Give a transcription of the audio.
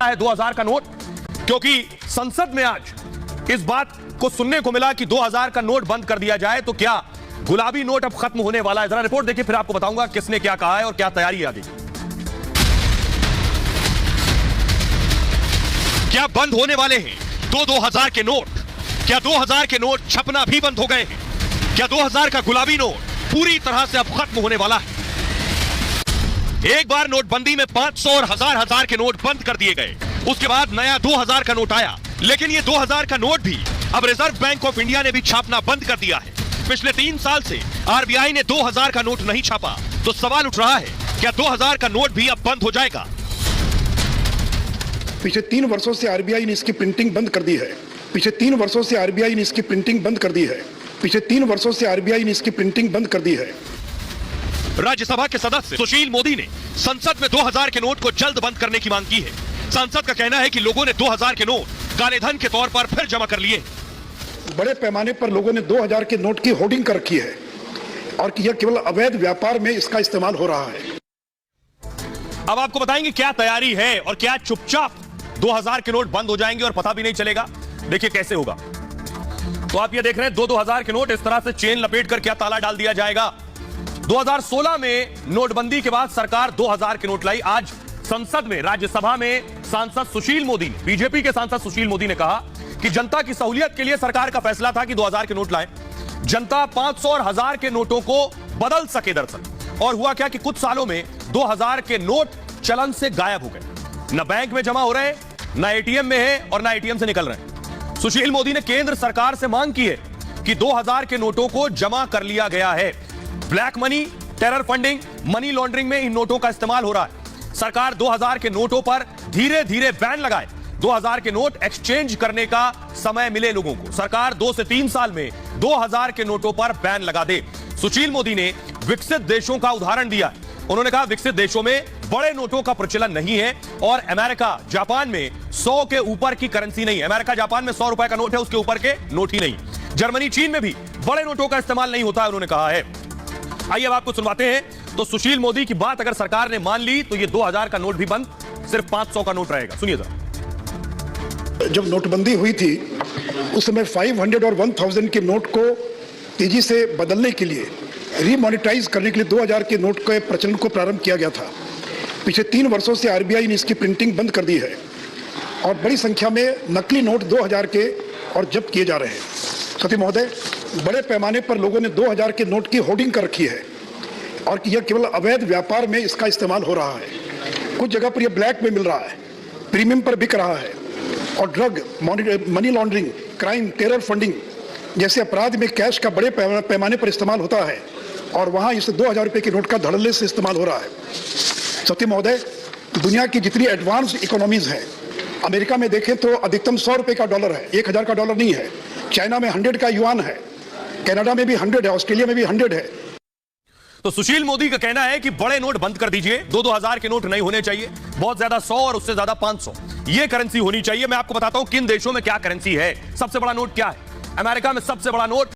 है 2000 का नोट, क्योंकि संसद में आज इस बात को सुनने को मिला कि 2000 का नोट बंद कर दिया जाए तो क्या गुलाबी नोट अब खत्म होने वाला है। जरा रिपोर्ट देखिए, फिर आपको बताऊंगा किसने क्या कहा है और क्या तैयारी है आगे। क्या बंद होने वाले हैं 2000 के नोट? क्या 2000 के नोट छपना भी बंद हो गए हैं? क्या 2000 का गुलाबी नोट पूरी तरह से अब खत्म होने वाला है? एक बार नोटबंदी में 500 और हजार के नोट बंद कर दिए गए, उसके बाद नया 2000 का नोट आया, लेकिन ये 2000 का नोट भी अब रिजर्व बैंक ऑफ इंडिया ने भी छापना बंद कर दिया है। पिछले 3 साल से आरबीआई ने 2000 का नोट नहीं छापा, तो सवाल उठ रहा है क्या 2000 का नोट भी अब बंद हो जाएगा? पिछले 3 वर्षों से आरबीआई ने इसकी प्रिंटिंग बंद कर दी है। पिछले 3 वर्षों से आरबीआई ने इसकी प्रिंटिंग बंद कर दी है। पिछले 3 वर्षों से आरबीआई ने इसकी प्रिंटिंग बंद कर दी है। राज्यसभा के सदस्य सुशील मोदी ने संसद में 2000 के नोट को जल्द बंद करने की मांग की है। सांसद का कहना है कि लोगों ने 2000 के नोट काले धन के तौर पर फिर जमा कर लिए। बड़े पैमाने पर लोगों ने 2000 के नोट की होर्डिंग कर रखी है और कि यह केवल अवैध व्यापार में इसका इस्तेमाल हो रहा है। अब आपको बताएंगे क्या तैयारी है और क्या चुपचाप 2000 के नोट बंद हो जाएंगे और पता भी नहीं चलेगा। देखिए कैसे होगा। तो आप ये देख रहे हैं 2000 के नोट इस तरह से चेन लपेट कर क्या ताला डाल दिया जाएगा। 2016 में नोटबंदी के बाद सरकार 2000 के नोट लाई। आज संसद में, राज्यसभा में सांसद सुशील मोदी, बीजेपी के सांसद सुशील मोदी ने कहा कि जनता की सहूलियत के लिए सरकार का फैसला था कि 2000 के नोट लाएं। जनता 500 और 1000 के नोटों को बदल सके दरअसल। और हुआ क्या कि कुछ सालों में 2000 के नोट चलन से गायब हो गए। न बैंक में जमा हो रहे, न एटीएम में है और न एटीएम से निकल रहे हैं। सुशील मोदी ने केंद्र सरकार से मांग की है कि 2000 के नोटों को जमा कर लिया गया है। Black money, terror funding, money laundering में इन नोटों का इस्तेमाल हो रहा है। सरकार 2000 के नोटों पर धीरे धीरे बैन लगाए। 2000 के नोट एक्सचेंज करने का समय मिले लोगों को। सरकार 2 से 3 साल में 2000 के नोटों पर बैन लगा दे। सुशील मोदी ने विकसित देशों का उदाहरण दिया। उन्होंने कहा विकसित देशों में बड़े नोटों का प्रचलन नहीं है और अमेरिका, जापान में 100 के ऊपर की करेंसी नहीं है। अमेरिका, जापान में 100 रुपए का नोट है, उसके ऊपर के नोट ही नहीं। जर्मनी, चीन में भी बड़े नोटों का इस्तेमाल नहीं होता है, उन्होंने कहा है। आइए अब आपको सुनवाते हैं। तो सुशील मोदी की बात अगर सरकार ने मान ली तो ये 2000 का नोट भी बंद, सिर्फ 500 का नोट रहेगा। सुनिए जरा। जब नोटबंदी हुई थी उस समय 500 और 1000 के नोट को तेजी से बदलने के लिए, रीमोनेटाइज करने के लिए 2000 के नोट के प्रचलन को प्रारंभ किया गया था। पिछले 3 वर्षों से आरबीआई ने इसकी प्रिंटिंग बंद कर दी है और बड़ी संख्या में नकली नोट 2000 के और जब्त किए जा रहे हैं। सती महोदय, बड़े पैमाने पर लोगों ने 2000 के नोट की होर्डिंग कर रखी है और कि यह केवल अवैध व्यापार में इसका इस्तेमाल हो रहा है। कुछ जगह पर यह ब्लैक में मिल रहा है, प्रीमियम पर बिक रहा है और drug, money laundering, crime, terror funding जैसे अपराध में कैश का बड़े पैमाने पर इस्तेमाल होता है और वहां इस 2000 रुपए के नोट का धड़ल्ले से इस्तेमाल हो रहा है। सत्य महोदय, दुनिया की जितनी एडवांस इकोनॉमीज हैं, अमेरिका में देखें तो अधिकतम 100 रुपए का डॉलर है, 1000 का डॉलर नहीं है। चाइना में 100 का युआन है, कनाडा में भी 100 है, ऑस्ट्रेलिया में भी 100 है। तो सुशील मोदी का कहना है कि बड़े नोट बंद कर दीजिए, 2000 के नोट नहीं होने चाहिए, बहुत ज्यादा 100 और उससे ज्यादा 500 ये करेंसी होनी चाहिए। मैं आपको बताता हूं किन देशों में क्या करेंसी है। सबसे बड़ा नोट क्या है? अमेरिका में सबसे बड़ा नोट